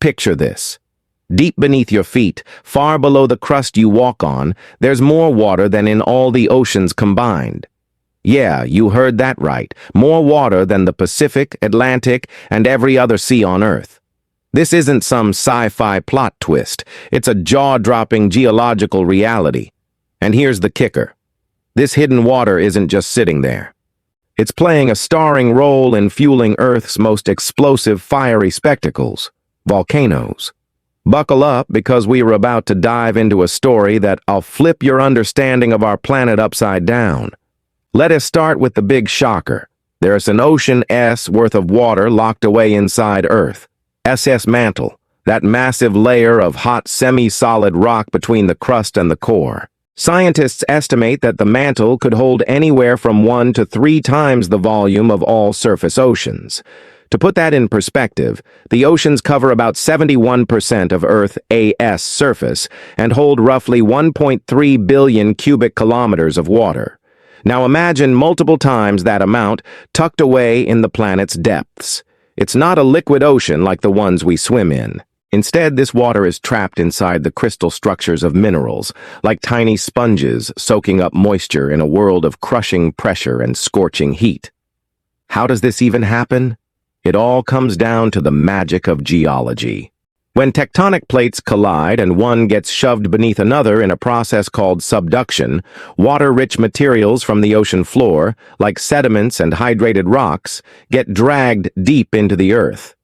Picture this. Deep beneath your feet, far below the crust you walk on, there's more water than in all the oceans combined. Yeah, you heard that right. More water than the Pacific, Atlantic, and every other sea on Earth. This isn't some sci-fi plot twist. It's a jaw-dropping geological reality. And here's the kicker. This hidden water isn't just sitting there. It's playing a starring role in fueling Earth's most explosive fiery spectacles, volcanoes. Buckle up because we are about to dive into a story that'll flip your understanding of our planet upside down. Let us start with the big shocker. There's an ocean's worth of water locked away inside Earth. SS Mantle, that massive layer of hot semi-solid rock between the crust and the core. Scientists estimate that the mantle could hold anywhere from 1 to 3 times the volume of all surface oceans. To put that in perspective, the oceans cover about 71% of Earth's surface and hold roughly 1.3 billion cubic kilometers of water. Now imagine multiple times that amount tucked away in the planet's depths. It's not a liquid ocean like the ones we swim in. Instead, this water is trapped inside the crystal structures of minerals, like tiny sponges soaking up moisture in a world of crushing pressure and scorching heat. How does this even happen? It all comes down to the magic of geology. When tectonic plates collide and one gets shoved beneath another in a process called subduction, water-rich materials from the ocean floor, like sediments and hydrated rocks, get dragged deep into the earth.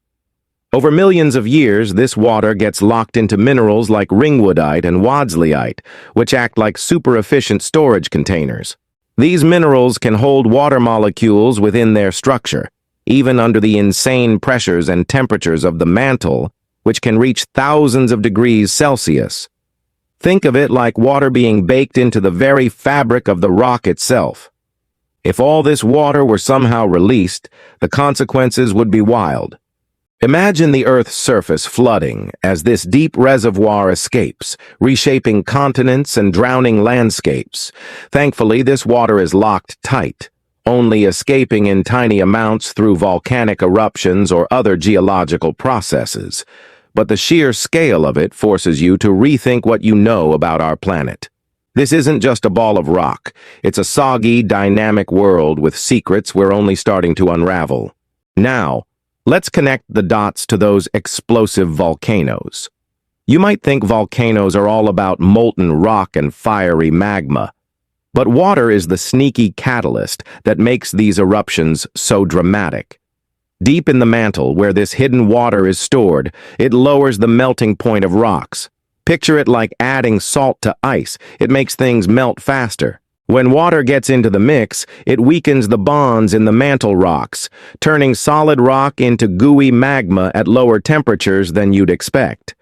Over millions of years, this water gets locked into minerals like ringwoodite and wadsleyite, which act like super-efficient storage containers. These minerals can hold water molecules within their structure, even under the insane pressures and temperatures of the mantle, which can reach thousands of degrees Celsius. Think of it like water being baked into the very fabric of the rock itself. If all this water were somehow released, the consequences would be wild. Imagine the Earth's surface flooding as this deep reservoir escapes, reshaping continents and drowning landscapes. Thankfully, this water is locked tight, only escaping in tiny amounts through volcanic eruptions or other geological processes. But the sheer scale of it forces you to rethink what you know about our planet. This isn't just a ball of rock. It's a soggy, dynamic world with secrets we're only starting to unravel. Now, let's connect the dots to those explosive volcanoes. You might think volcanoes are all about molten rock and fiery magma. But water is the sneaky catalyst that makes these eruptions so dramatic. Deep in the mantle, where this hidden water is stored, it lowers the melting point of rocks. Picture it like adding salt to ice. It makes things melt faster. When water gets into the mix, it weakens the bonds in the mantle rocks, turning solid rock into gooey magma at lower temperatures than you'd expect.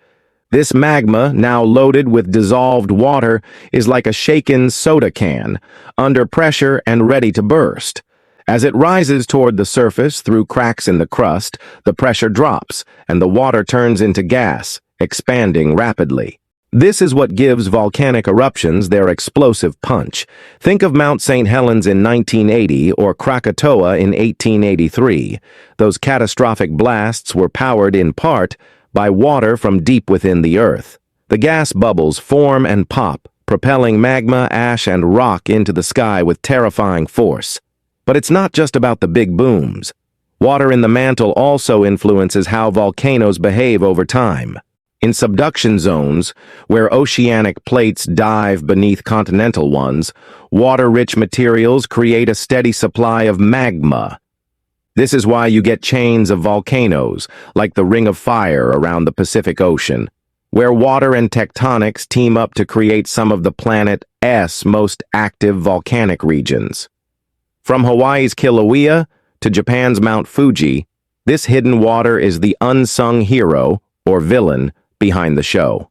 This magma, now loaded with dissolved water, is like a shaken soda can, under pressure and ready to burst. As it rises toward the surface through cracks in the crust, the pressure drops, and the water turns into gas, expanding rapidly. This is what gives volcanic eruptions their explosive punch. Think of Mount St. Helens in 1980 or Krakatoa in 1883. Those catastrophic blasts were powered in part by water from deep within the earth. The gas bubbles form and pop, propelling magma, ash, and rock into the sky with terrifying force. But it's not just about the big booms. Water in the mantle also influences how volcanoes behave over time. In subduction zones, where oceanic plates dive beneath continental ones, water-rich materials create a steady supply of magma. This is why you get chains of volcanoes, like the Ring of Fire around the Pacific Ocean, where water and tectonics team up to create some of the planet's most active volcanic regions. From Hawaii's Kilauea to Japan's Mount Fuji, this hidden water is the unsung hero, or villain, behind the show.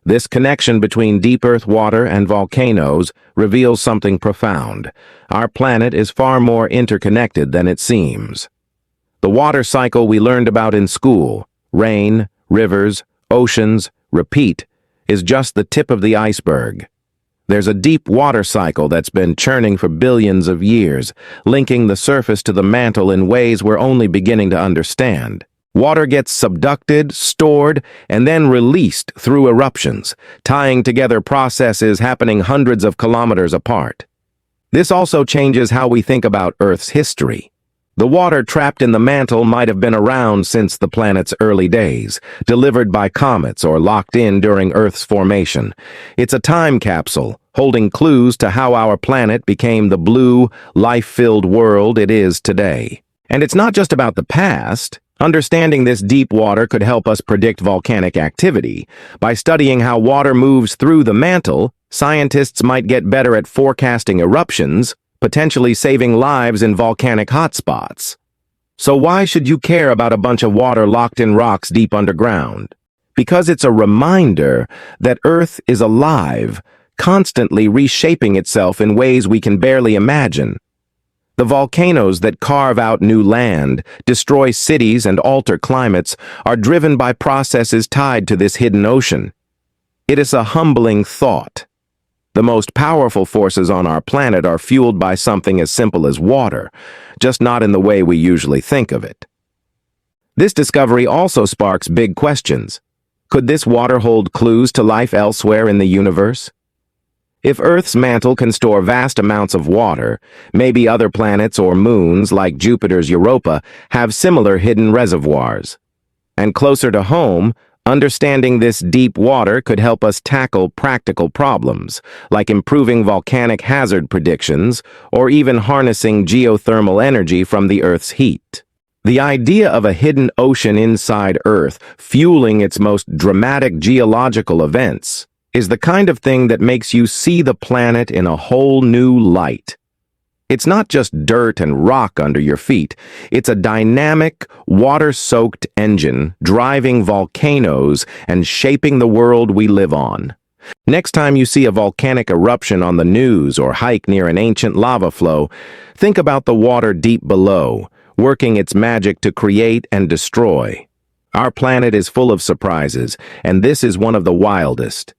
This connection between deep earth water and volcanoes reveals something profound. Our planet is far more interconnected than it seems. The water cycle we learned about in school, rain, rivers, oceans, repeat, is just the tip of the iceberg. There's a deep water cycle that's been churning for billions of years, linking the surface to the mantle in ways we're only beginning to understand. Water gets subducted, stored, and then released through eruptions, tying together processes happening hundreds of kilometers apart. This also changes how we think about Earth's history. The water trapped in the mantle might have been around since the planet's early days, delivered by comets or locked in during Earth's formation. It's a time capsule, holding clues to how our planet became the blue, life-filled world it is today. And it's not just about the past. Understanding this deep water could help us predict volcanic activity. By studying how water moves through the mantle, scientists might get better at forecasting eruptions, potentially saving lives in volcanic hotspots. So why should you care about a bunch of water locked in rocks deep underground? Because it's a reminder that Earth is alive, constantly reshaping itself in ways we can barely imagine. The volcanoes that carve out new land, destroy cities, and alter climates are driven by processes tied to this hidden ocean. It is a humbling thought. The most powerful forces on our planet are fueled by something as simple as water, just not in the way we usually think of it. This discovery also sparks big questions. Could this water hold clues to life elsewhere in the universe? If Earth's mantle can store vast amounts of water, maybe other planets or moons like Jupiter's Europa have similar hidden reservoirs. And closer to home, understanding this deep water could help us tackle practical problems, like improving volcanic hazard predictions or even harnessing geothermal energy from the Earth's heat. The idea of a hidden ocean inside Earth, fueling its most dramatic geological events, is the kind of thing that makes you see the planet in a whole new light. It's not just dirt and rock under your feet. It's a dynamic, water-soaked engine driving volcanoes and shaping the world we live on. Next time you see a volcanic eruption on the news or hike near an ancient lava flow, think about the water deep below, working its magic to create and destroy. Our planet is full of surprises, and this is one of the wildest.